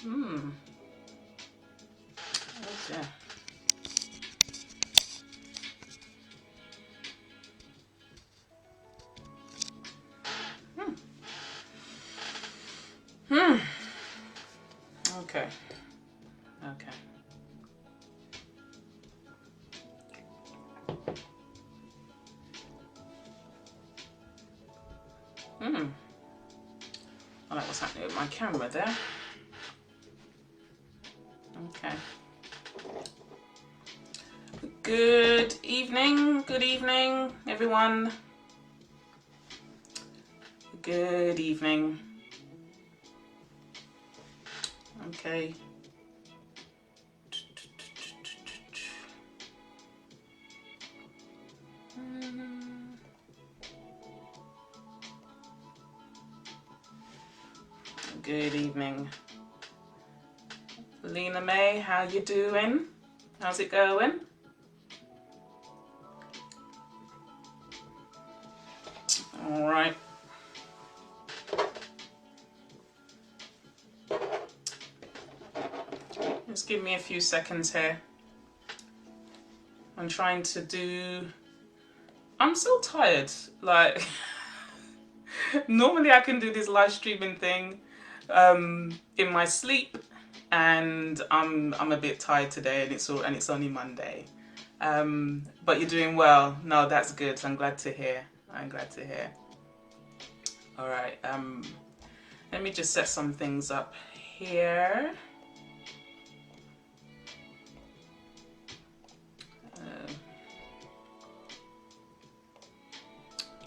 Hmm. Okay. Hmm. Hmm. Okay. Okay. Hmm. I like what's happening with my camera there. Okay. Good evening, everyone. Good evening. Okay. Good evening. Lena May, how you doing? How's it going? All right. Just give me a few seconds here. I'm trying to do... I'm so tired. Like, normally I can do this live streaming thing in my sleep, and I'm a bit tired today, and it's only Monday. But you're doing well. No, that's good. I'm glad to hear. I'm glad to hear. All right. Let me just set some things up here.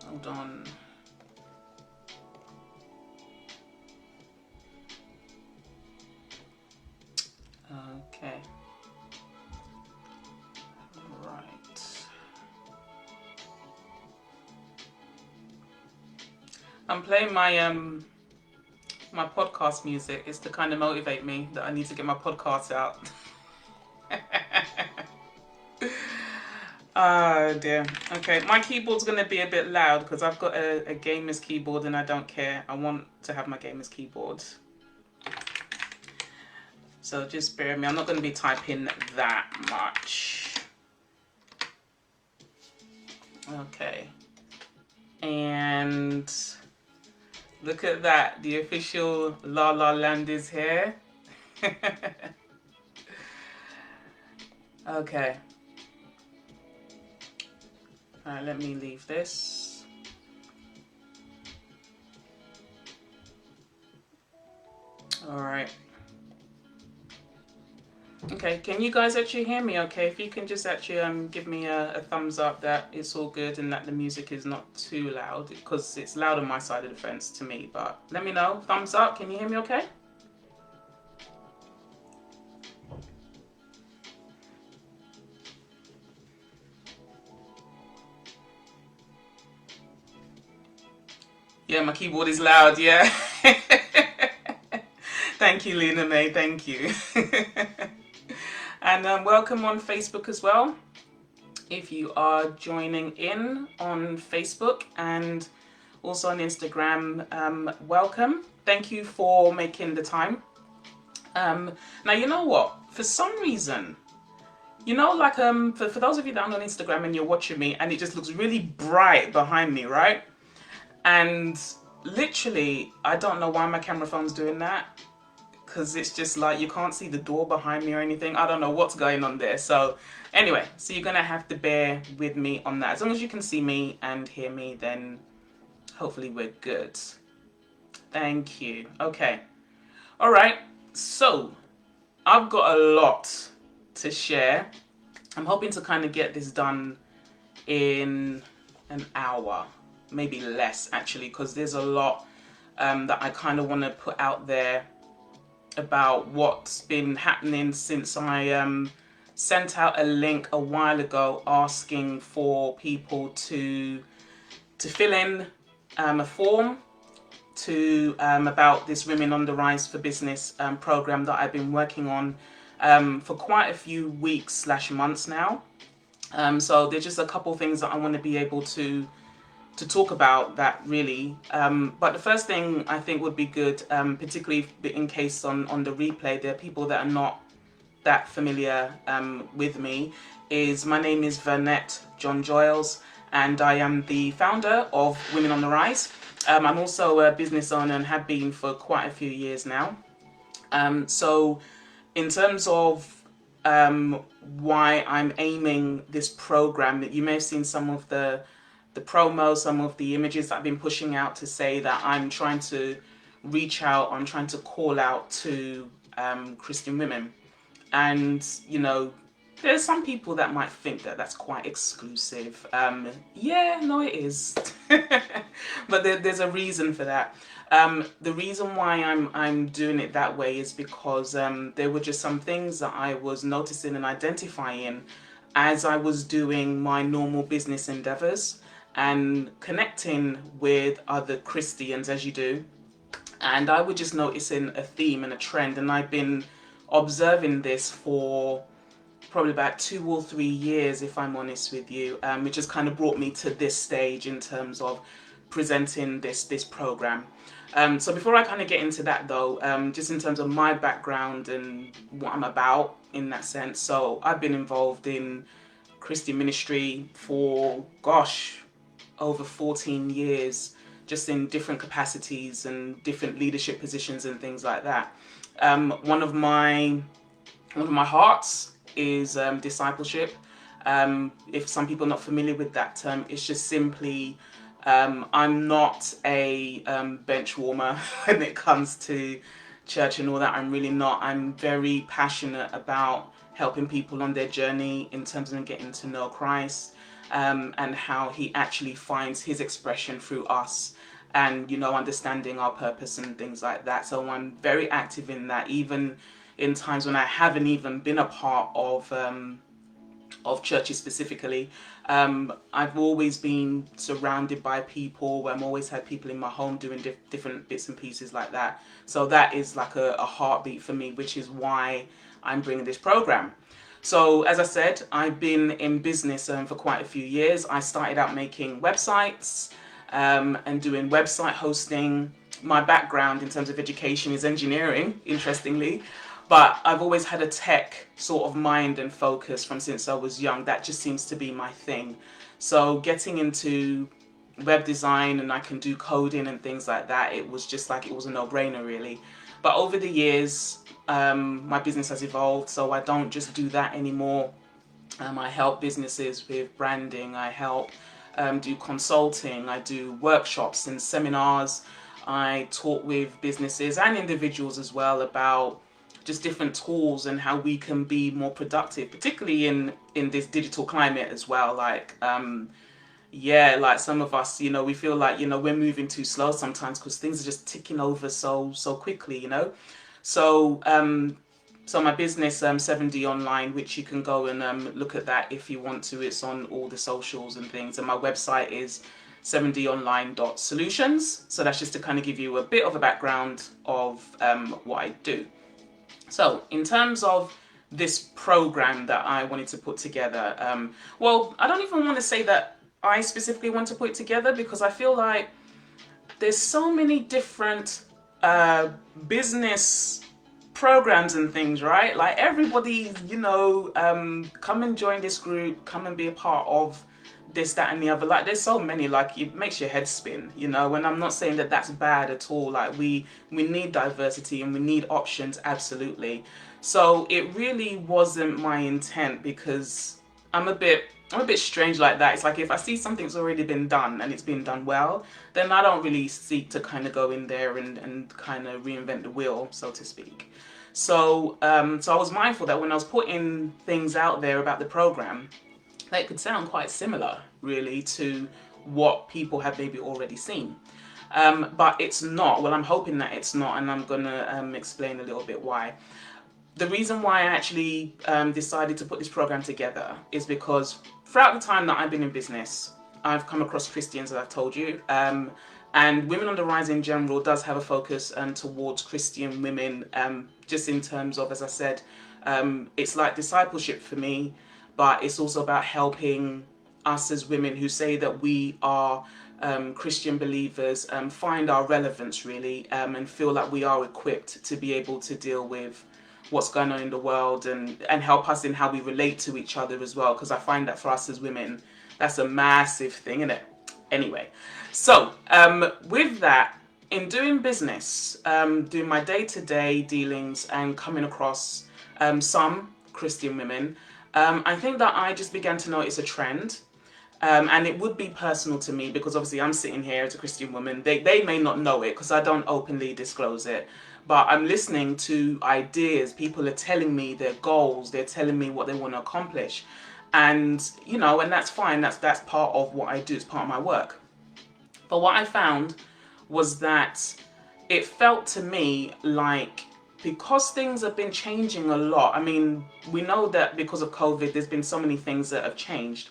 Hold on. Okay. Right. I'm playing my podcast music. It's to kind of motivate me that I need to get my podcast out. Oh dear. Okay, my keyboard's going to be a bit loud because I've got a gamer's keyboard and I don't care. I want to have my gamer's keyboard. So just bear with me. I'm not going to be typing that much. Okay. And look at that. The official La La Land is here. Okay. Alright, let me leave this. Alright. Okay, can you guys actually hear me okay? If you can just actually give me a thumbs up that it's all good and that the music is not too loud, because it's loud on my side of the fence to me, but let me know. Thumbs up, can you hear me okay? Yeah, my keyboard is loud, yeah. Thank you, Lena May, thank you. And welcome on Facebook as well. If you are joining in on Facebook and also on Instagram, welcome. Thank you for making the time. Now, you know what? For some reason, you know, like for those of you down on Instagram and you're watching me and it just looks really bright behind me, right? And literally, I don't know why my camera phone's doing that, because it's just like you can't see the door behind me or anything. I don't know what's going on there. So anyway, so you're gonna have to bear with me on that. As long as you can see me and hear me, then hopefully we're good. Thank you. Okay. All right. So I've got a lot to share. I'm hoping to kind of get this done in an hour, maybe less actually, because there's a lot that I kind of want to put out there about what's been happening since I sent out a link a while ago asking for people to fill in a form to about this Women on the Rise for Business program that I've been working on for quite a few weeks / months now. So there's just a couple things that I want to be able to talk about that really. But the first thing I think would be good, particularly in case on the replay there are people that are not that familiar with me, is my name is Vernette John Giles, and I am the founder of Women on the Rise. I'm also a business owner and have been for quite a few years now. So in terms of why I'm aiming this program, that you may have seen some of the promo, some of the images that I've been pushing out to say that I'm trying to reach out, I'm trying to call out to Christian women. And, you know, there's some people that might think that that's quite exclusive. Yeah, no, it is. But there's a reason for that. The reason why I'm doing it that way is because there were just some things that I was noticing and identifying as I was doing my normal business endeavors and connecting with other Christians, as you do. And I was just noticing a theme and a trend, and I've been observing this for probably about 2 or 3 years, if I'm honest with you, which has kind of brought me to this stage in terms of presenting this program. So before I kind of get into that though, just in terms of my background and what I'm about in that sense. So I've been involved in Christian ministry for, gosh, over 14 years, just in different capacities and different leadership positions and things like that. One of my hearts is discipleship. If some people are not familiar with that term, it's just simply I'm not a bench warmer when it comes to church and all that. I'm really not. I'm very passionate about helping people on their journey in terms of getting to know Christ, and how he actually finds his expression through us, and, you know, understanding our purpose and things like that. So I'm very active in that, even in times when I haven't even been a part of churches specifically. I've always been surrounded by people. I've always had people in my home doing different bits and pieces like that. So that is like a heartbeat for me, which is why I'm bringing this program. So as I said, I've been in business for quite a few years. I started out making websites and doing website hosting. My background in terms of education is engineering, interestingly, but I've always had a tech sort of mind and focus from since I was young. That just seems to be my thing. So getting into web design, and I can do coding and things like that, it was just like, it was a no-brainer really. But over the years, my business has evolved, so I don't just do that anymore. I help businesses with branding, I help do consulting, I do workshops and seminars, I talk with businesses and individuals as well about just different tools and how we can be more productive, particularly in this digital climate as well. Like, yeah, like some of us, you know, we feel like, you know, we're moving too slow sometimes because things are just ticking over so quickly, you know. So so my business, 7D Online, which you can go and look at that if you want to. It's on all the socials and things, and my website is 7donline.solutions. So that's just to kind of give you a bit of a background of what I do. So in terms of this program that I wanted to put together, well, I don't even want to say that I specifically want to put it together, because I feel like there's so many different business programs and things, right? Like everybody, you know, come and join this group, come and be a part of this, that and the other. Like there's so many, like it makes your head spin, you know. And I'm not saying that that's bad at all. Like we need diversity and we need options, absolutely. So it really wasn't my intent, because I'm a bit strange like that. It's like if I see something's already been done and it's been done well, then I don't really seek to kind of go in there and kind of reinvent the wheel, so to speak. So so I was mindful that when I was putting things out there about the program, that it could sound quite similar really to what people have maybe already seen. But it's not. Well, I'm hoping that it's not, and I'm gonna explain a little bit why. The reason why I actually decided to put this program together is because throughout the time that I've been in business, I've come across Christians, as I've told you, and Women on the Rise in general does have a focus towards Christian women, just in terms of, as I said, it's like discipleship for me, but it's also about helping us as women who say that we are Christian believers find our relevance really, and feel like we are equipped to be able to deal with what's going on in the world, and help us in how we relate to each other as well, because I find that for us as women, that's a massive thing, isn't it? Anyway, so with that, in doing business, doing my day-to-day dealings and coming across some Christian women, I think that I just began to notice a trend. And it would be personal to me, because obviously I'm sitting here as a Christian woman. They may not know it because I don't openly disclose it. But I'm listening to ideas. People are telling me their goals. They're telling me what they want to accomplish. And, you know, and that's fine. That's part of what I do. It's part of my work. But what I found was that it felt to me like, because things have been changing a lot. I mean, we know that because of COVID, there's been so many things that have changed.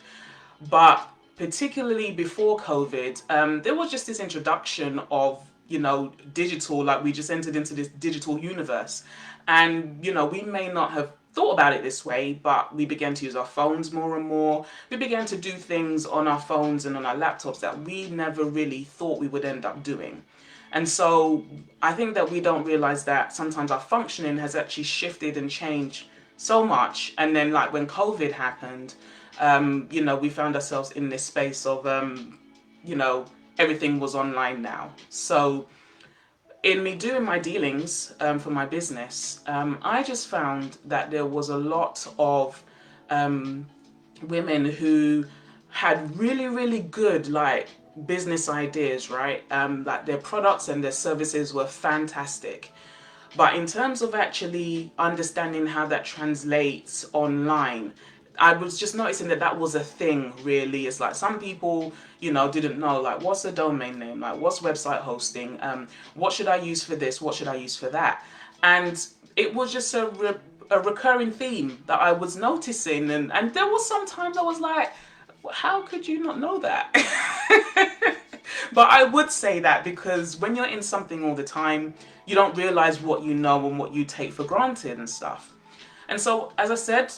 But particularly before COVID, there was just this introduction of, you know, digital, like we just entered into this digital universe. And, you know, we may not have thought about it this way, but we began to use our phones more and more. We began to do things on our phones and on our laptops that we never really thought we would end up doing. And so I think that we don't realize that sometimes our functioning has actually shifted and changed so much. And then like when COVID happened, you know, we found ourselves in this space of, you know, everything was online now. So in me doing my dealings for my business, I just found that there was a lot of women who had really, really good like business ideas, right? Like their products and their services were fantastic. But in terms of actually understanding how that translates online, I was just noticing that that was a thing, really. It's like some people, you know, didn't know, like, what's a domain name? Like, what's website hosting? What should I use for this? What should I use for that? And it was just a recurring theme that I was noticing. And there was sometimes I was like, how could you not know that? But I would say that because when you're in something all the time, you don't realize what you know and what you take for granted and stuff. And so, as I said,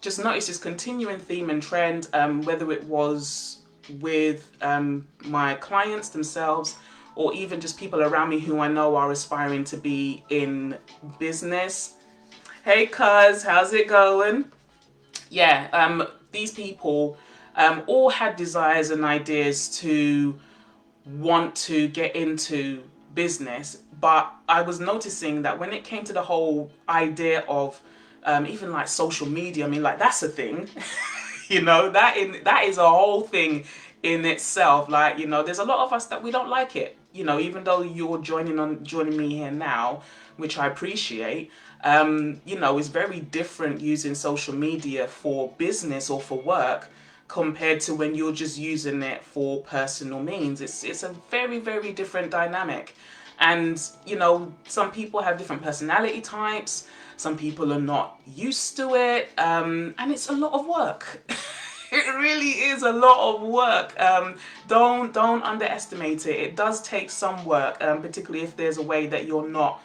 just noticed this continuing theme and trend, whether it was with my clients themselves or even just people around me who I know are aspiring to be in business. Hey cuz, how's it going? Yeah, these people all had desires and ideas to want to get into business, but I was noticing that when it came to the whole idea of even like social media, I mean, like that's a thing. You know, that is a whole thing in itself. Like, you know, there's a lot of us that we don't like it. You know, even though you're joining me here now, which I appreciate. You know, it's very different using social media for business or for work compared to when you're just using it for personal means. It's a very, very different dynamic. And, you know, some people have different personality types. Some people are not used to it. And it's a lot of work. It really is a lot of work. Don't underestimate it. It does take some work, particularly if there's a way that you're not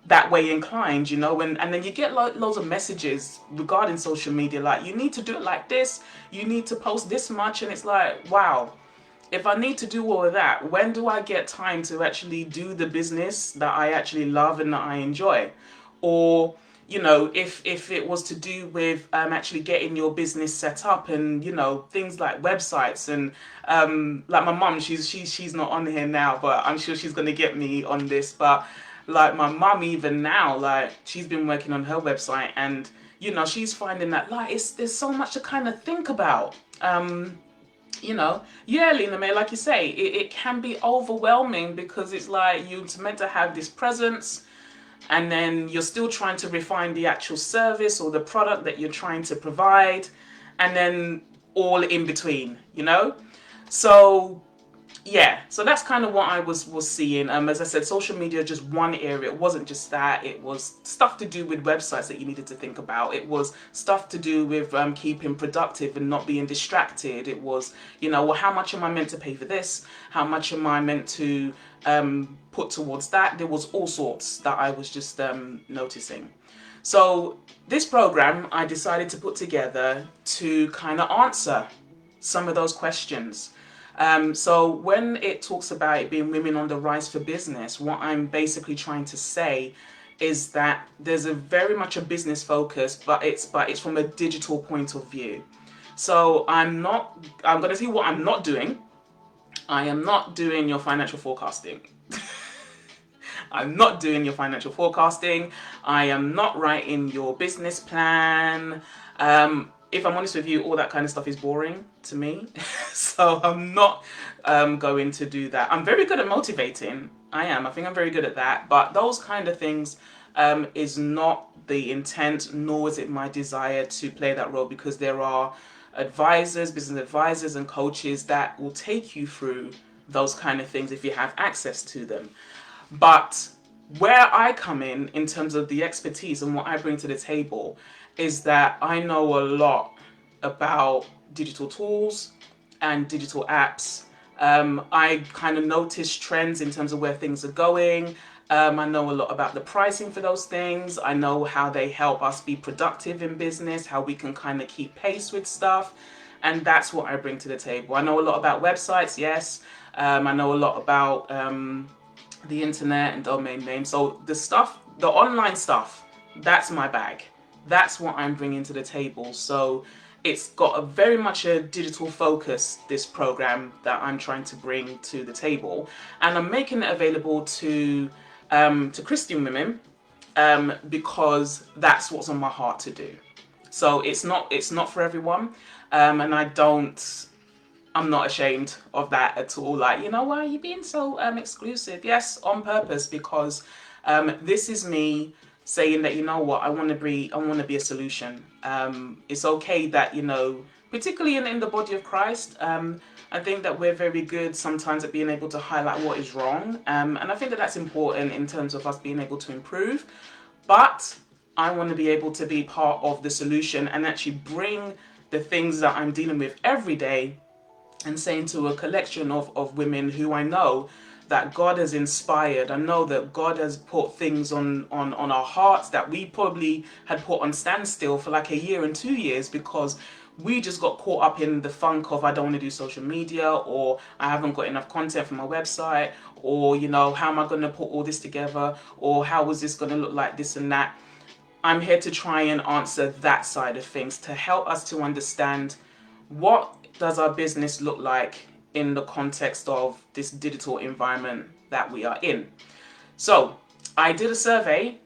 that way inclined, you know, and then you get loads of messages regarding social media, like you need to do it like this, you need to post this much, and it's like, wow, if I need to do all of that, when do I get time to actually do the business that I actually love and that I enjoy? Or, you know, if it was to do with actually getting your business set up and, you know, things like websites and like my mum, she's not on here now, but I'm sure she's going to get me on this. But like my mum, even now, like she's been working on her website, and you know, she's finding that like there's so much to kind of think about. You know, yeah, Lena May, like you say, it can be overwhelming because it's like you're meant to have this presence, and then you're still trying to refine the actual service or the product that you're trying to provide, and then all in between, you know. So yeah, so that's kind of what I was seeing. As I said, social media just one area. It wasn't just that. It was stuff to do with websites that you needed to think about. It was stuff to do with keeping productive and not being distracted. It was, you know, well, how much am I meant to pay for this? How much am I meant to put towards that? There was all sorts that I was just noticing. So this program I decided to put together to kind of answer some of those questions. So when it talks about it being women on the rise for business, what I'm basically trying to say is that there's a very much a business focus, but it's from a digital point of view. So I'm going to see what I'm not doing. I am not doing your financial forecasting. I'm not doing your financial forecasting. I am not writing your business plan. If I'm honest with you, all that kind of stuff is boring to me. So I'm not going to do that. I'm very good at motivating. I am. I think I'm very good at that. But those kind of things is not the intent, nor is it my desire to play that role, because there are advisors, business advisors and coaches that will take you through those kind of things if you have access to them. But where I come in terms of the expertise and what I bring to the table, is that I know a lot about digital tools and digital apps. I kind of notice trends in terms of where things are going. I know a lot about the pricing for those things. I know how they help us be productive in business, how we can kind of keep pace with stuff. And that's what I bring to the table. I know a lot about websites, yes. I know a lot about the internet and domain names. So the online stuff, that's my bag. That's what I'm bringing to the table. So it's got a very much a digital focus, this program that I'm trying to bring to the table, and I'm making it available to Christian women because that's what's on my heart to do. So it's not for everyone, and I'm not ashamed of that at all. Like, you know, why are you being so exclusive? Yes, on purpose, because this is me saying that, you know what, I want to be a solution. It's okay that, you know, particularly in the body of Christ, I think that we're very good sometimes at being able to highlight what is wrong, and I think that that's important in terms of us being able to improve. But I want to be able to be part of the solution and actually bring the things that I'm dealing with every day and saying to a collection of women who I know that God has inspired. I know that God has put things on our hearts that we probably had put on standstill for like a year and 2 years, because we just got caught up in the funk of, I don't want to do social media, or I haven't got enough content for my website, or, you know, how am I going to put all this together, or how is this going to look like this and that. I'm here to try and answer that side of things, to help us to understand what does our business look like in the context of this digital environment that we are in. So I did a survey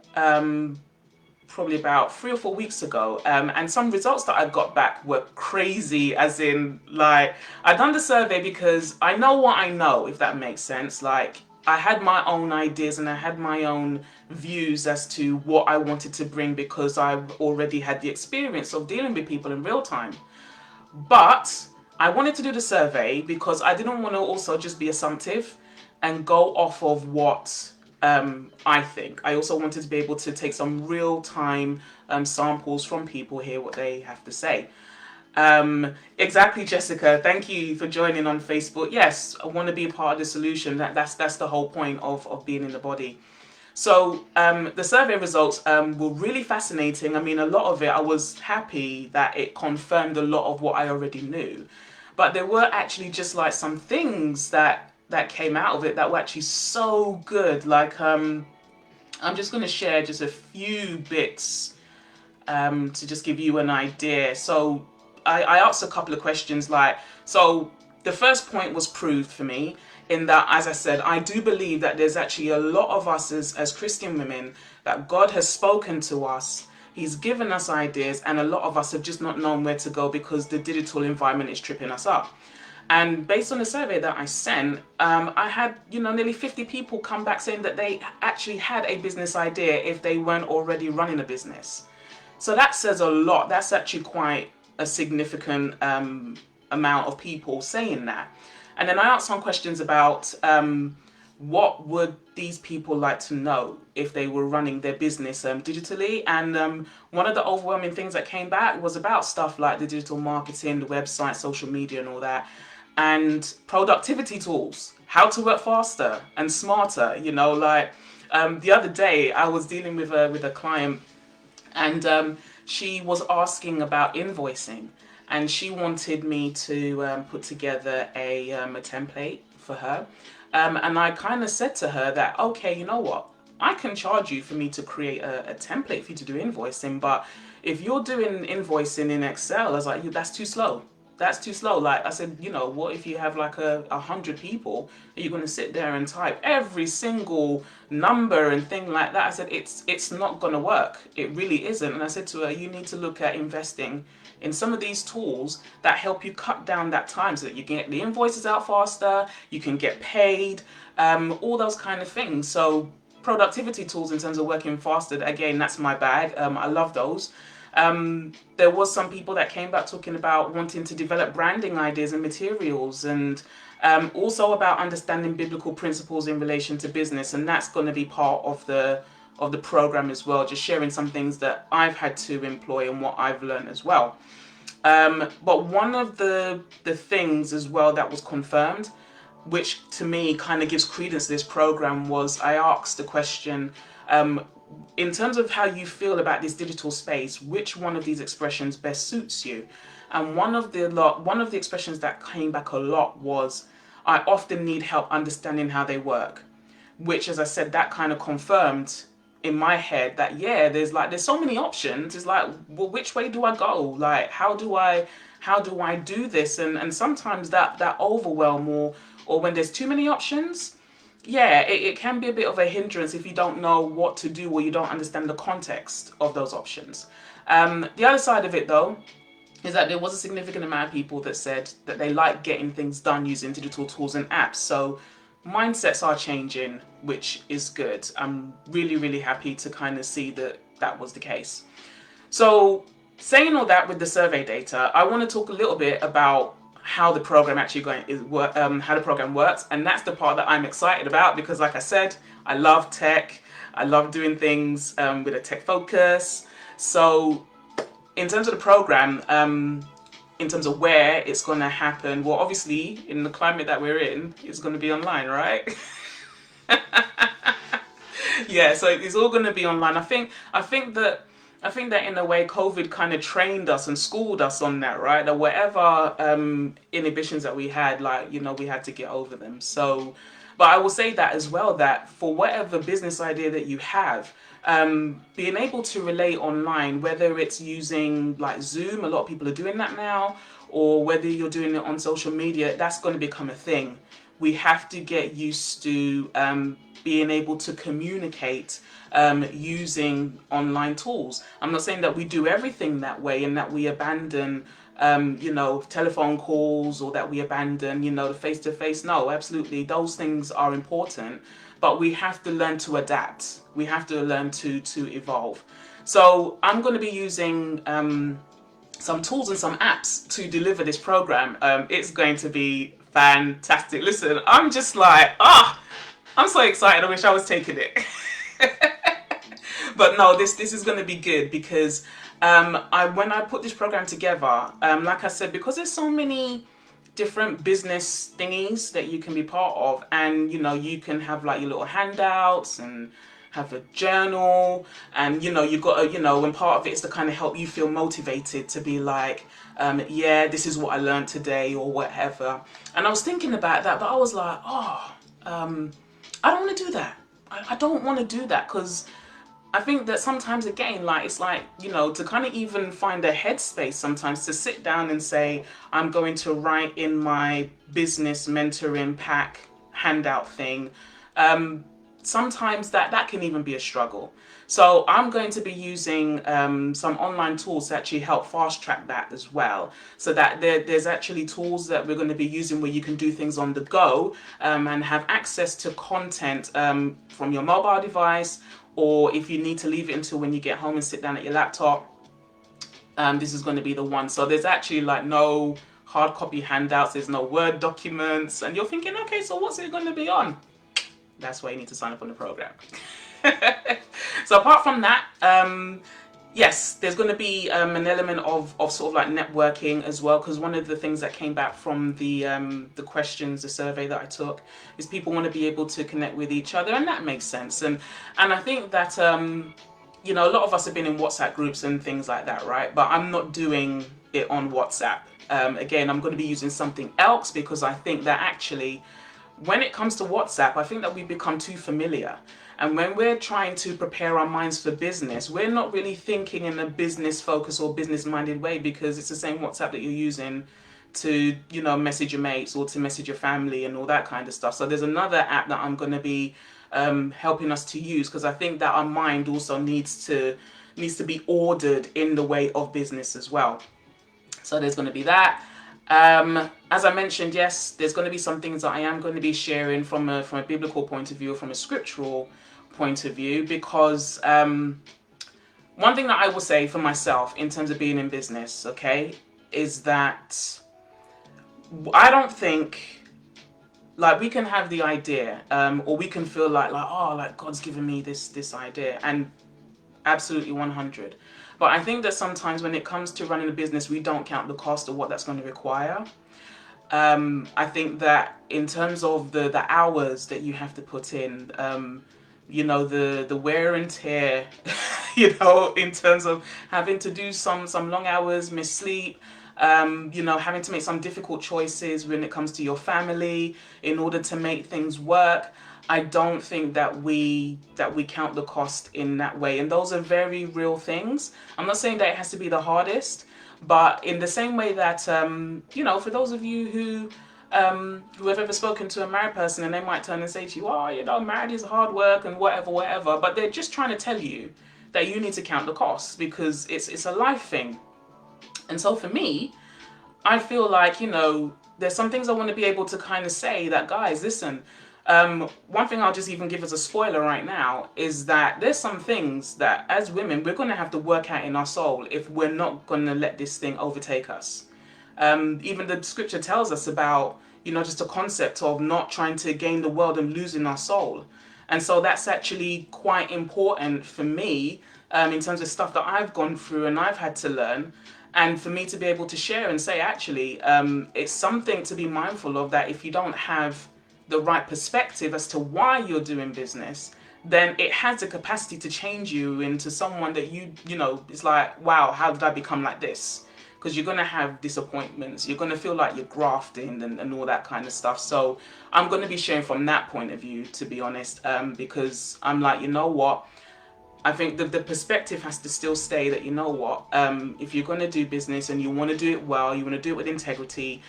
probably about 3 or 4 weeks ago, and some results that I got back were crazy, as in, like, I'd done the survey because I know what I know, if that makes sense. Like, I had my own ideas and I had my own views as to what I wanted to bring, because I've already had the experience of dealing with people in real time. But I wanted to do the survey because I didn't want to also just be assumptive and go off of what I think. I also wanted to be able to take some real-time samples from people, hear what they have to say. Exactly, Jessica. Thank you for joining on Facebook. Yes, I want to be a part of the solution. That's the whole point of being in the body. So the survey results were really fascinating. I mean, a lot of it, I was happy that it confirmed a lot of what I already knew. But there were actually just like some things that came out of it that were actually so good. Like, I'm just going to share just a few bits to just give you an idea. So I asked a couple of questions, like, so the first point was proved for me, in that, as I said, I do believe that there's actually a lot of us as Christian women, that God has spoken to us. He's given us ideas, and a lot of us have just not known where to go because the digital environment is tripping us up. And based on the survey that I sent, I had, you know, nearly 50 people come back saying that they actually had a business idea if they weren't already running a business. So that says a lot. That's actually quite a significant amount of people saying that. And then I asked some questions about what would these people like to know if they were running their business digitally. And one of the overwhelming things that came back was about stuff like the digital marketing, the website, social media and all that, and productivity tools, how to work faster and smarter. You know, like the other day I was dealing with a client, and she was asking about invoicing, and she wanted me to put together a template for her. And I kind of said to her that, okay, you know what? I can charge you for me to create a template for you to do invoicing, but if you're doing invoicing in Excel, I was like, that's too slow. That's too slow. Like I said, what if you have like 100 people? Are you going to sit there and type every single number and thing like that? I said, it's not going to work. It really isn't. And I said to her, you need to look at investing in some of these tools that help you cut down that time so that you can get the invoices out faster, you can get paid, all those kind of things. So productivity tools in terms of working faster, again, that's my bag. I love those. There was some people that came back talking about wanting to develop branding ideas and materials, and also about understanding biblical principles in relation to business, and that's going to be part of the program as well, just sharing some things that I've had to employ and what I've learned as well. But one of the things as well that was confirmed, which to me kind of gives credence to this program, was I asked the question, in terms of how you feel about this digital space, which one of these expressions best suits you? And one of the expressions that came back a lot was, I often need help understanding how they work, which, as I said, that kind of confirmed in my head that, yeah, there's so many options. It's like, well, which way do I go? Like, how do I do this? And sometimes that overwhelm, or when there's too many options, yeah, it can be a bit of a hindrance if you don't know what to do or you don't understand the context of those options. The other side of it, though, is that there was a significant amount of people that said that they like getting things done using digital tools and apps. So mindsets are changing, which is good. I'm really, really happy to kind of see that that was the case. So saying all that with the survey data, I want to talk a little bit about how the program actually how the program works, and that's the part that I'm excited about, because like I said, I love tech, I love doing things with a tech focus. So in terms of the program, in terms of where it's going to happen, well, obviously in the climate that we're in, it's going to be online, right? Yeah, so it's all going to be online. I think that in a way COVID kind of trained us and schooled us on that, right? That whatever inhibitions that we had, we had to get over them. So, but I will say that as well, that for whatever business idea that you have, being able to relate online, whether it's using like Zoom, a lot of people are doing that now, or whether you're doing it on social media, that's going to become a thing. We have to get used to being able to communicate using online tools. I'm not saying that we do everything that way and that we abandon telephone calls, or that we abandon the face-to-face. No, absolutely, those things are important, but we have to learn to adapt. We have to learn to evolve. So I'm going to be using some tools and some apps to deliver this program. It's going to be fantastic. Listen, I'm just like, I'm so excited. I wish I was taking it. But no, this is going to be good, because when I put this program together, like I said, because there's so many different business thingies that you can be part of, and you can have like your little handouts and have a journal, and you've got and part of it is to kind of help you feel motivated to be like, yeah, this is what I learned today or whatever. And I was thinking about that, but I was like, I don't want to do that. I don't want to do that, because I think that sometimes, again, it's like, to kind of even find a headspace sometimes to sit down and say, I'm going to write in my business mentoring pack handout thing. Sometimes that can even be a struggle. So I'm going to be using some online tools to actually help fast track that as well. So that there's actually tools that we're going to be using where you can do things on the go and have access to content from your mobile device, or if you need to leave it until when you get home and sit down at your laptop, this is going to be the one. So there's actually no hard copy handouts, there's no Word documents, and you're thinking, okay, so what's it going to be on? That's why you need to sign up on the program. So apart from that, yes, there's going to be an element of sort of like networking as well, because one of the things that came back from the questions, the survey that I took, is people want to be able to connect with each other, and that makes sense. And I think that you know, a lot of us have been in WhatsApp groups and things like that, right? But I'm not doing it on WhatsApp. Again, I'm going to be using something else because I think that actually, when it comes to WhatsApp, I think that we've become too familiar. And when we're trying to prepare our minds for business, we're not really thinking in a business focused or business minded way, because it's the same WhatsApp that you're using to, you know, message your mates or to message your family and all that kind of stuff. So there's another app that I'm going to be helping us to use, because I think that our mind also needs to be ordered in the way of business as well. So there's going to be that. As I mentioned, yes, there's going to be some things that I am going to be sharing from a biblical point of view, from a scriptural point of view, because one thing that I will say for myself in terms of being in business, okay, is that I don't think, like, we can have the idea, or we can feel like oh, like God's given me this idea, and absolutely 100. But I think that sometimes when it comes to running a business, we don't count the cost of what that's going to require. I think that in terms of the hours that you have to put in, you know, the wear and tear, you know, in terms of having to do some long hours, miss sleep, you know, having to make some difficult choices when it comes to your family in order to make things work. I don't think that we count the cost in that way. And those are very real things. I'm not saying that it has to be the hardest, but in the same way that, you know, for those of you who have ever spoken to a married person, and they might turn and say to you, oh, you know, married is hard work and whatever, but they're just trying to tell you that you need to count the costs, because it's a life thing. And so for me, I feel like, you know, there's some things I want to be able to kind of say that, guys, listen, one thing I'll just even give as a spoiler right now is that there's some things that as women we're going to have to work out in our soul if we're not going to let this thing overtake us. Even the scripture tells us about, you know, just a concept of not trying to gain the world and losing our soul. And so that's actually quite important for me, in terms of stuff that I've gone through and I've had to learn. And for me to be able to share and say, actually, it's something to be mindful of, that if you don't have the right perspective as to why you're doing business, then it has the capacity to change you into someone that you know, it's like, wow, how did I become like this? Because you're going to have disappointments. You're going to feel like you're grafting and all that kind of stuff. So I'm going to be sharing from that point of view, to be honest, because I'm like, you know what? I think that the perspective has to still stay that, you know what, if you're going to do business and you want to do it well, you want to do it with integrity,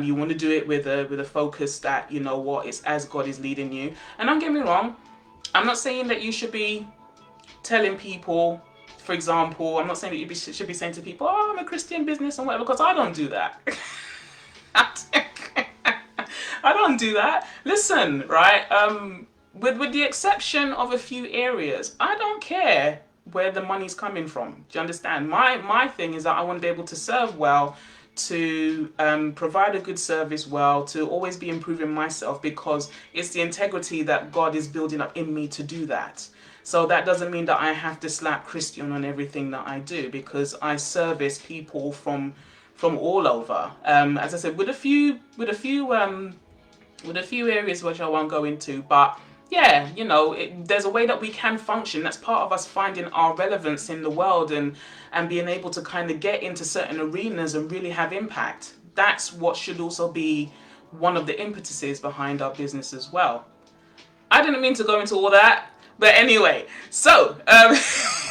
you want to do it with a focus that, you know what, it's as God is leading you. And don't get me wrong, I'm not saying that you should be telling people, for example, I'm not saying that you should be saying to people, oh, I'm a Christian business and whatever, because I don't do that. I don't do that. Listen, right? With the exception of a few areas, I don't care where the money's coming from. Do you understand? My thing is that I want to be able to serve well, to provide a good service well, to always be improving myself, because it's the integrity that God is building up in me to do that. So that doesn't mean that I have to slap Christian on everything that I do, because I service people from all over. As I said, with a few areas which I won't go into, but yeah, you know, there's a way that we can function. That's part of us finding our relevance in the world and being able to kind of get into certain arenas and really have impact. That's what should also be one of the impetuses behind our business as well. I didn't mean to go into all that, but anyway, so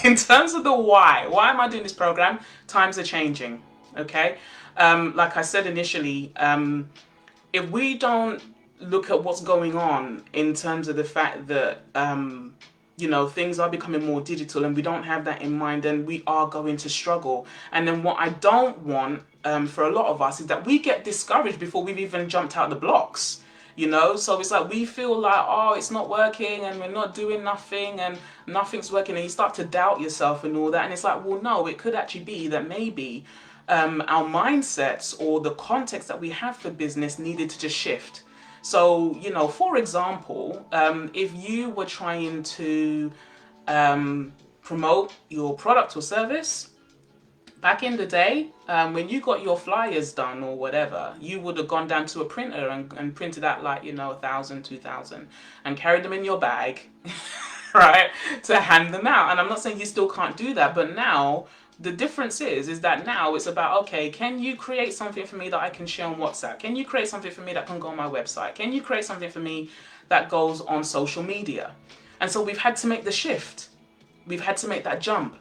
in terms of the why am I doing this program? Times are changing, okay? Like I said initially, if we don't look at what's going on in terms of the fact that, you know, things are becoming more digital, and we don't have that in mind, then we are going to struggle. And then what I don't want for a lot of us is that we get discouraged before we've even jumped out the blocks, you know? So it's like we feel like, oh, it's not working and we're not doing nothing and nothing's working, and you start to doubt yourself and all that. And it's like, well, no, it could actually be that maybe our mindsets or the context that we have for business needed to just shift. So, you know, for example, if you were trying to promote your product or service, back in the day, when you got your flyers done or whatever, you would have gone down to a printer and printed out, like, you know, 1,000, 2,000 and carried them in your bag right, to hand them out. And I'm not saying you still can't do that, but now the difference is that now it's about, okay, can you create something for me that I can share on WhatsApp? Can you create something for me that can go on my website? Can you create something for me that goes on social media? And so we've had to make the shift. We've had to make that jump.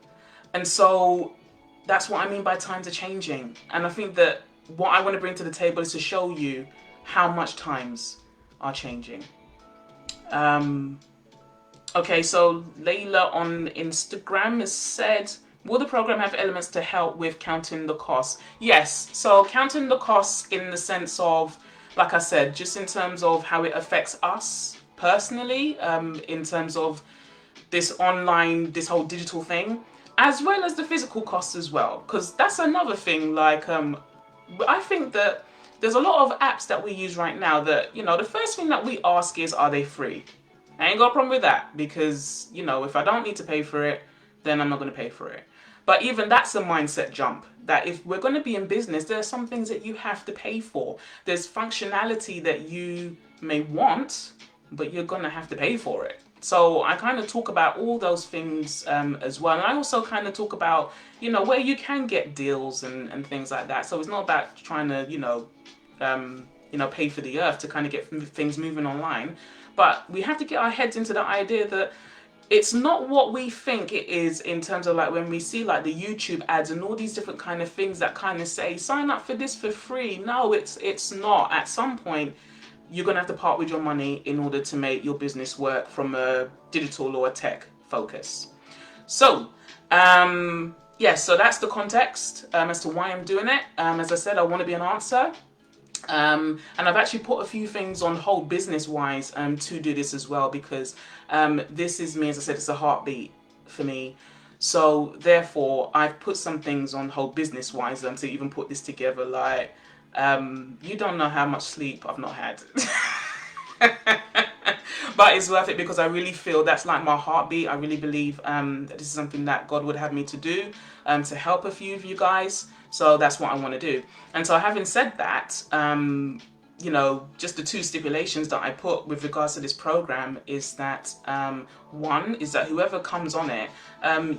And so that's what I mean by times are changing. And I think that what I want to bring to the table is to show you how much times are changing. Okay, so Layla on Instagram has said, will the program have elements to help with counting the costs? Yes, so counting the costs in the sense of, like I said, just in terms of how it affects us personally, in terms of this online, this whole digital thing, as well as the physical costs as well. Because that's another thing, like, I think that there's a lot of apps that we use right now that, you know, the first thing that we ask is, are they free? I ain't got a problem with that because, you know, if I don't need to pay for it, then I'm not going to pay for it. But even that's a mindset jump, that if we're going to be in business, there are some things that you have to pay for. There's functionality that you may want, but you're going to have to pay for it. So I kind of talk about all those things as well. And I also kind of talk about, you know, where you can get deals and things like that. So it's not about trying to, you know, pay for the earth to kind of get things moving online. But we have to get our heads into the idea that it's not what we think it is, in terms of like when we see like the YouTube ads and all these different kind of things that kind of say, sign up for this for free. No, it's not. At some point, you're going to have to part with your money in order to make your business work from a digital or a tech focus. So, so that's the context as to why I'm doing it. As I said, I want to be an answer. And I've actually put a few things on hold business-wise to do this as well, because this is me, as I said, it's a heartbeat for me. So therefore, I've put some things on hold business-wise to even put this together. Like, you don't know how much sleep I've not had. But it's worth it because I really feel that's like my heartbeat. I really believe that this is something that God would have me to do to help a few of you guys. So that's what I want to do. And so having said that, you know, just the two stipulations that I put with regards to this program is that one is that whoever comes on it,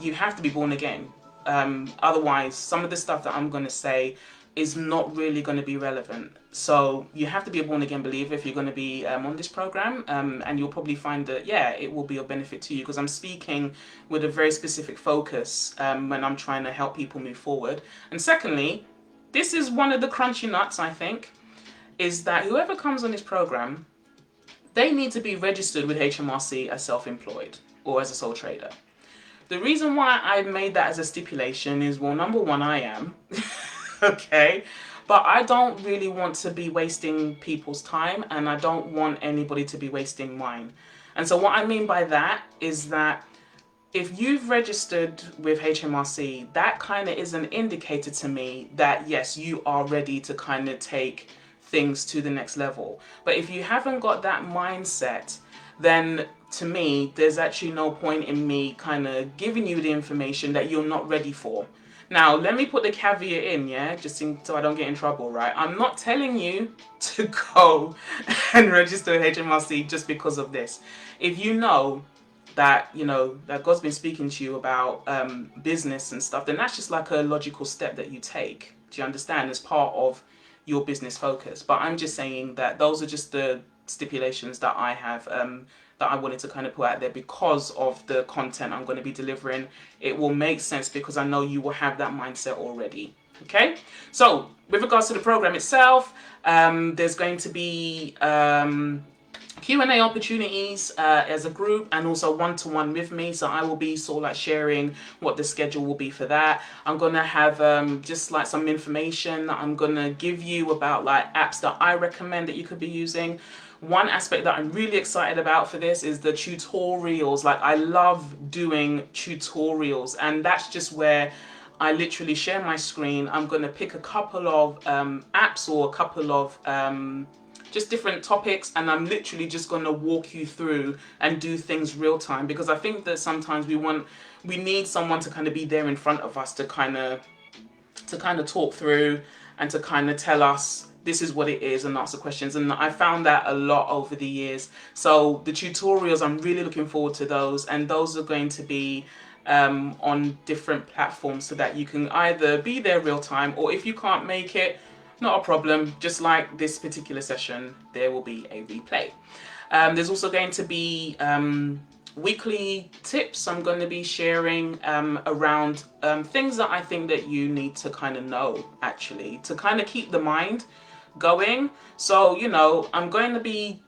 you have to be born again. Otherwise, some of the stuff that I'm going to say is not really going to be relevant. So you have to be a born again believer if you're going to be on this program, and you'll probably find that, yeah, it will be of benefit to you, because I'm speaking with a very specific focus when I'm trying to help people move forward. And secondly, this is one of the crunchy nuts, I think, is that whoever comes on this program, they need to be registered with HMRC as self-employed or as a sole trader. The reason why I made that as a stipulation is, well, number one, I am. Okay, but I don't really want to be wasting people's time, and I don't want anybody to be wasting mine. And so what I mean by that is that if you've registered with HMRC, that kind of is an indicator to me that yes, you are ready to kind of take things to the next level. But if you haven't got that mindset, then to me, there's actually no point in me kind of giving you the information that you're not ready for. Now, let me put the caveat in, yeah, just so I don't get in trouble, right? I'm not telling you to go and register with HMRC just because of this. If you know that, you know, that God's been speaking to you about business and stuff, then that's just like a logical step that you take. Do you understand? As part of your business focus. But I'm just saying that those are just the stipulations that I have that I wanted to kind of put out there because of the content I'm going to be delivering. It will make sense because I know you will have that mindset already. Okay, so with regards to the program itself, there's going to be Q&A opportunities as a group, and also one-to-one with me. So I will be sort of like sharing what the schedule will be for that. I'm going to have just like some information that I'm going to give you about like apps that I recommend that you could be using. One aspect that I'm really excited about for this is the tutorials. Like, I love doing tutorials, and that's just where I literally share my screen. I'm going to pick a couple of apps or a couple of just different topics, and I'm literally just going to walk you through and do things real time, because I think that sometimes we need someone to kind of be there in front of us to kind of talk through and to kind of tell us, this is what it is, and ask the questions. And I found that a lot over the years. So the tutorials, I'm really looking forward to those, and those are going to be on different platforms so that you can either be there real time, or if you can't make it, not a problem. Just like this particular session, there will be a replay. There's also going to be weekly tips I'm going to be sharing around things that I think that you need to kind of know, actually, to kind of keep the mind going. So, you know, I'm going to be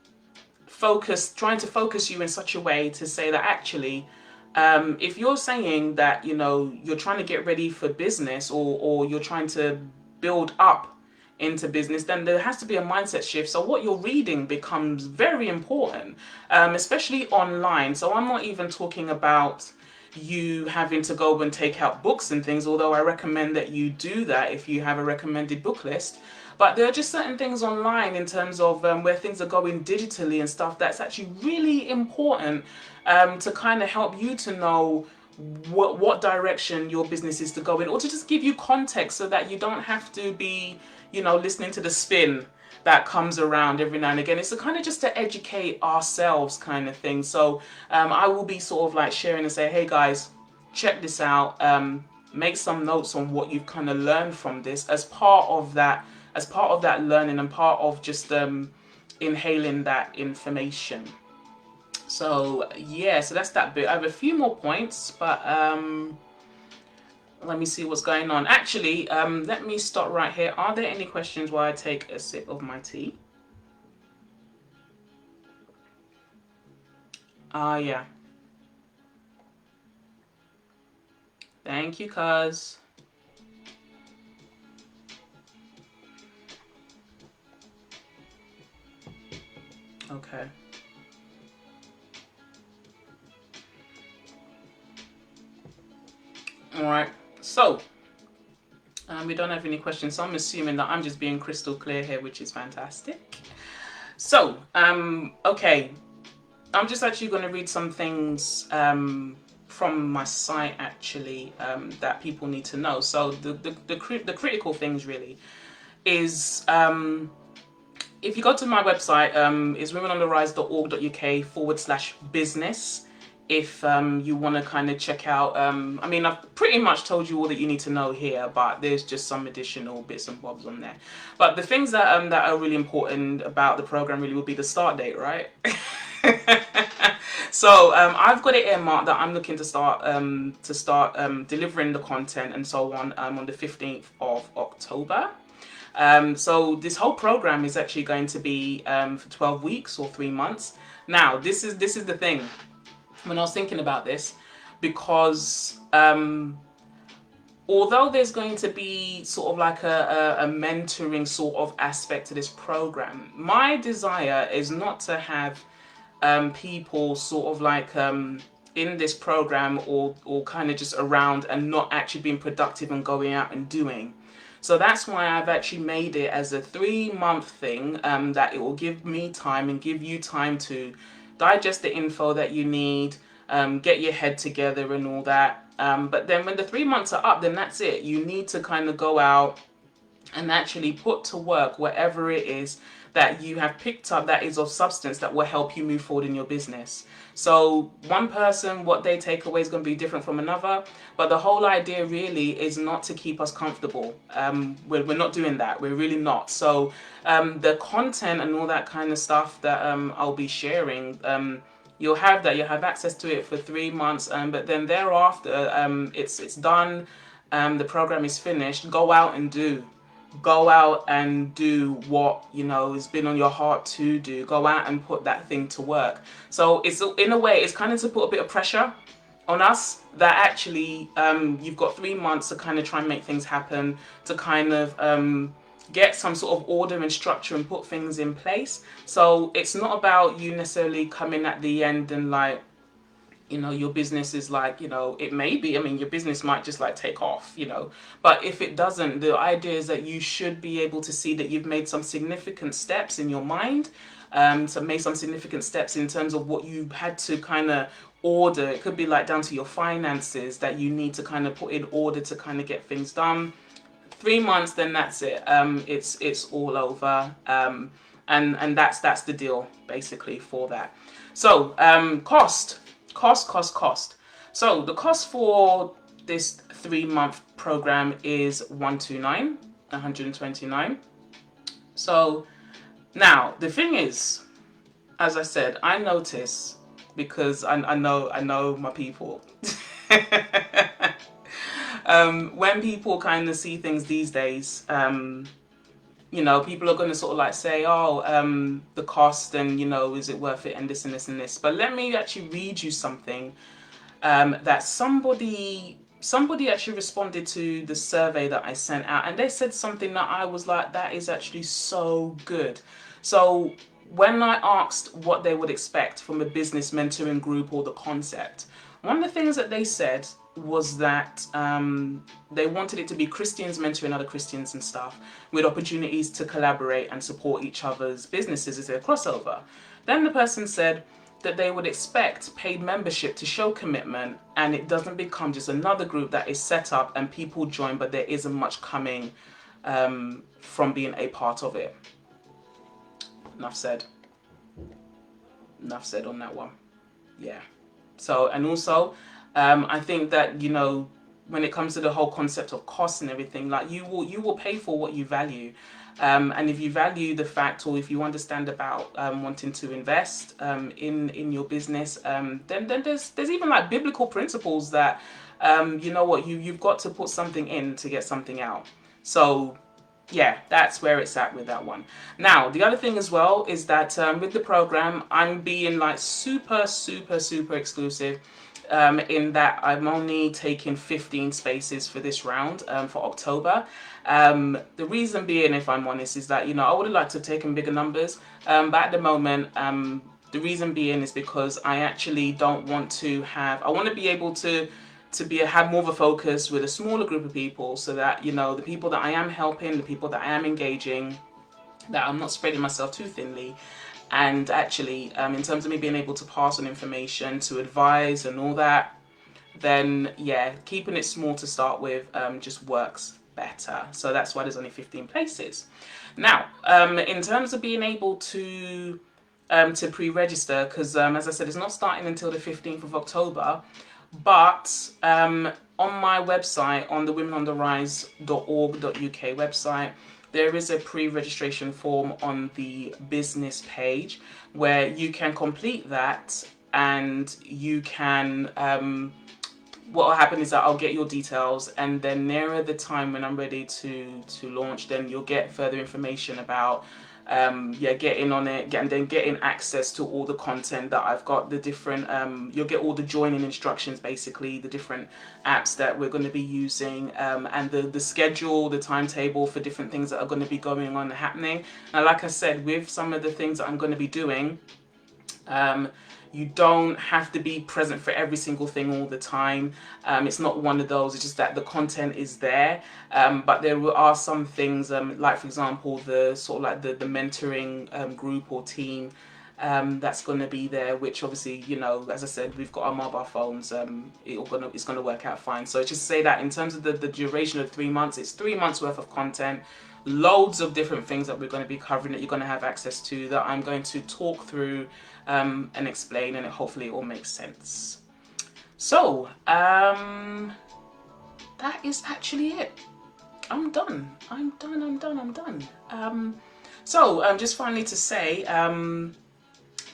trying to focus you in such a way to say that actually, if you're saying that, you know, you're trying to get ready for business, or you're trying to build up into business, then there has to be a mindset shift. So what you're reading becomes very important, especially online. So I'm not even talking about you having to go and take out books and things, although I recommend that you do that if you have a recommended book list. But there are just certain things online in terms of where things are going digitally and stuff that's actually really important to kind of help you to know what direction your business is to go in, or to just give you context so that you don't have to be, you know, listening to the spin that comes around every now and again. It's to kind of just to educate ourselves kind of thing. So I will be sort of like sharing and say, hey guys, check this out. Make some notes on what you've kind of learned from this as part of that learning, and part of just inhaling that information. So yeah, so that's that bit. I have a few more points, but let me see what's going on. Actually, let me stop right here. Are there any questions while I take a sip of my tea? Yeah. Thank you, cuz. Okay. All right. So we don't have any questions, so I'm assuming that I'm just being crystal clear here, which is fantastic. So okay, I'm just actually going to read some things from my site, actually, that people need to know. So the critical things really is, if you go to my website, is womenontherise.org.uk/business. If you want to kind of check out, I mean, I've pretty much told you all that you need to know here, but there's just some additional bits and bobs on there. But the things that that are really important about the program really will be the start date, right? So I've got it earmarked that I'm looking to start delivering the content and so on the 15th of October. So this whole program is actually going to be for 12 weeks or 3 months. Now, this is the thing. When I was thinking about this, because although there's going to be sort of like a mentoring sort of aspect to this program, my desire is not to have people sort of like in this program or kind of just around and not actually being productive and going out and doing. So that's why I've actually made it as a 3-month thing, that it will give me time and give you time to digest the info that you need, get your head together and all that. But then when the 3 months are up, then that's it. You need to kind of go out and actually put to work whatever it is that you have picked up that is of substance that will help you move forward in your business. So one person, what they take away is going to be different from another, but the whole idea really is not to keep us comfortable. We're not doing that. We're really not. So the content and all that kind of stuff that I'll be sharing, you'll have access to it for 3 months, but then thereafter it's done. The program is finished. Go out and do what has been on your heart to do. Go out and put that thing to work. So it's, in a way, it's kind of to put a bit of pressure on us that actually you've got 3 months to kind of try and make things happen, to kind of get some sort of order and structure and put things in place. So it's not about you necessarily coming at the end and like, your business is like, it may be, your business might just like take off, but if it doesn't, the idea is that you should be able to see that you've made some significant steps in your mind, made some significant steps in terms of what you had to kind of order. It could be like down to your finances that you need to kind of put in order to kind of get things done. 3 months, then that's it. It's all over. And that's the deal basically for that. So cost. So the cost for this 3-month program is 129. So now the thing is, as I said, I notice, because I know my people. When people kind of see things these days, people are going to sort of like say, oh, the cost, and is it worth it, and this and this and this. But let me actually read you something that somebody actually responded to the survey that I sent out, and they said something that I was like, that is actually so good. So when I asked what they would expect from a business mentoring group or the concept, one of the things that they said was that they wanted it to be Christians mentoring other Christians and stuff, with opportunities to collaborate and support each other's businesses as a crossover. Then the person said that they would expect paid membership to show commitment, and it doesn't become just another group that is set up and people join, but there isn't much coming from being a part of it. Enough said on that one. Yeah. So, and also I think that when it comes to the whole concept of cost and everything, like you will pay for what you value, and if you value the fact, or if you understand about wanting to invest in your business, then there's even like biblical principles that you've got to put something in to get something out. So yeah, that's where it's at with that one. Now, the other thing as well is that with the program, I'm being like super exclusive, in that I'm only taking 15 spaces for this round for October. The reason being, if I'm honest, is that I would have liked to have taken bigger numbers, but at the moment, the reason being is because I actually don't want to have. I want to be able to have more of a focus with a smaller group of people, so that the people that I am helping, the people that I am engaging, that I'm not spreading myself too thinly. And actually, in terms of me being able to pass on information, to advise and all that, then yeah, keeping it small to start with just works better. So that's why there's only 15 places. Now, in terms of being able to pre-register, because as I said, it's not starting until the 15th of October, but on my website, on the womenontherise.org.uk website, there is a pre-registration form on the business page where you can complete that, and you can what will happen is that I'll get your details, and then nearer the time when I'm ready to launch, then you'll get further information about getting on it, getting access to all the content that I've got, the different you'll get all the joining instructions, basically the different apps that we're going to be using, and the schedule, the timetable for different things that are going to be going on and happening. Now, like I said, with some of the things that I'm going to be doing, you don't have to be present for every single thing all the time. It's not one of those. It's just that the content is there. But there are some things, like for example, the sort of like the mentoring group or team that's going to be there, which obviously, as I said, we've got our mobile phones. It's going to work out fine. So just say that in terms of the duration of 3 months, it's 3 months worth of content. Loads of different things that we're going to be covering, that you're going to have access to, that I'm going to talk through and explain, and hopefully it all makes sense. So that is actually it. I'm done. So just finally to say,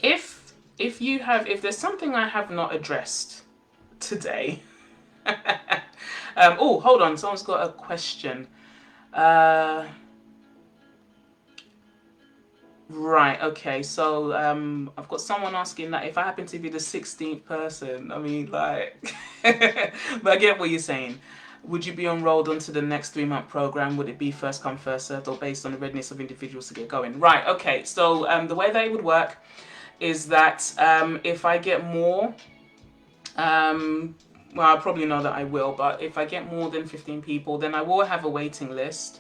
if there's something I have not addressed today, oh, hold on, someone's got a question. Right, okay, so I've got someone asking that if I happen to be the 16th person, I mean, like, but I get what you're saying. Would you be enrolled onto the next 3-month program? Would it be first come, first served, or based on the readiness of individuals to get going? Right, okay, so the way that it would work is that if I get more, well, I probably know that I will, but if I get more than 15 people, then I will have a waiting list.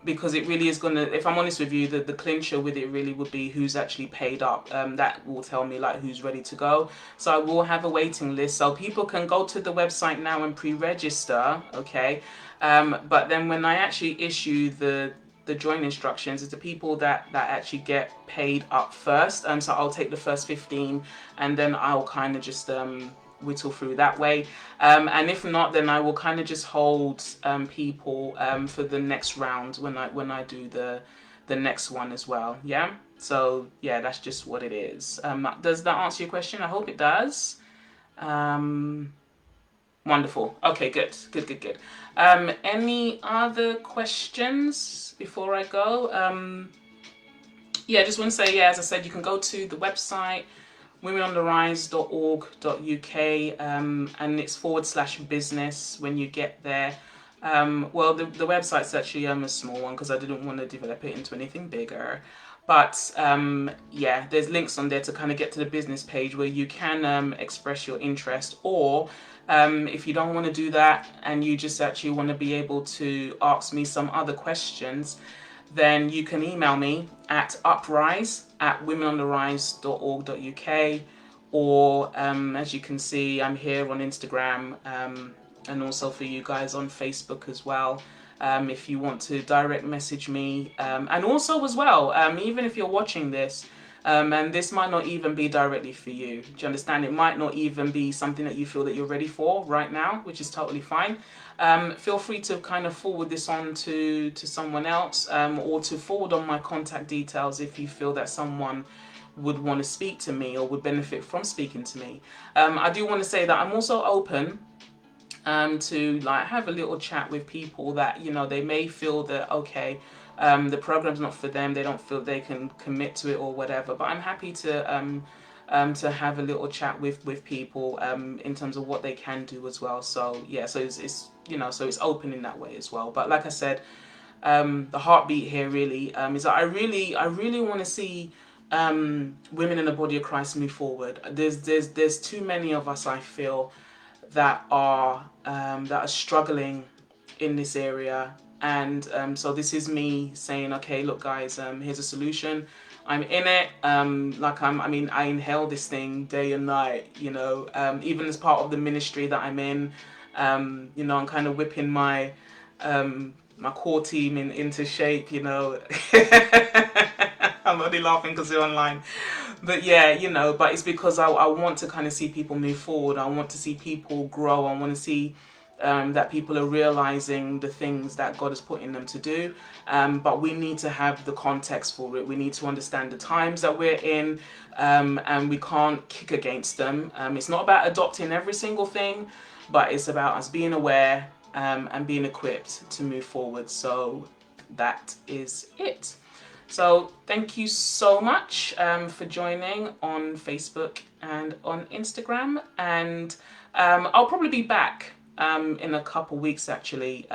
because it really is going to, if I'm honest with you, the clincher with it really would be who's actually paid up. That will tell me like who's ready to go. So I will have a waiting list, so people can go to the website now and pre-register, okay? But then when I actually issue the join instructions, it's the people that actually get paid up first. So I'll take the first 15 and then I'll kind of just whittle through that way, and if not, then I will kind of just hold people for the next round when I do the next one as well. Yeah, so yeah, that's just what it is. Does that answer your question? I hope it does. Wonderful. Okay, good. Any other questions before I go? Yeah, I just want to say, yeah, as I said, you can go to the website womenontherise.org.uk, and it's /business when you get there. Well, the website's actually a small one because I didn't want to develop it into anything bigger. But yeah, there's links on there to kind of get to the business page where you can express your interest, or if you don't want to do that and you just actually want to be able to ask me some other questions, then you can email me at uprise@womenontherise.org.uk, or as you can see, I'm here on Instagram, and also for you guys on Facebook as well. If you want to direct message me, and also as well, even if you're watching this, and this might not even be directly for you. Do you understand? It might not even be something that you feel that you're ready for right now, which is totally fine. Feel free to kind of forward this on to someone else, or to forward on my contact details if you feel that someone would want to speak to me or would benefit from speaking to me. I do want to say that I'm also open to like have a little chat with people that, you know, they may feel that, okay, the program's not for them, they don't feel they can commit to it or whatever, but I'm happy to have a little chat with people in terms of what they can do as well. So yeah, so it's you know, so it's open in that way as well. But like I said, the heartbeat here really is that I really want to see women in the body of Christ move forward. There's too many of us, I feel, that are struggling in this area. And so this is me saying, okay, look guys, here's a solution. I'm in it. I inhale this thing day and night, you know, even as part of the ministry that I'm in. You know, I'm kind of whipping my my core team into shape, you know. I'm only laughing because they're online. But yeah, you know, but it's because I want to kind of see people move forward. I want to see people grow. I want to see that people are realizing the things that God has put in them to do. But we need to have the context for it. We need to understand the times that we're in, and we can't kick against them. It's not about adopting every single thing, but it's about us being aware and being equipped to move forward. So that is it. So thank you so much for joining on Facebook and on Instagram. And I'll probably be back in a couple weeks actually,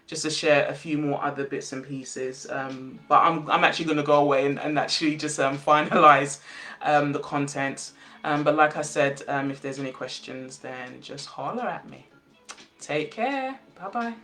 just to share a few more other bits and pieces. But I'm actually going to go away and actually just finalize the content. But like I said, if there's any questions, then just holler at me. Take care. Bye-bye.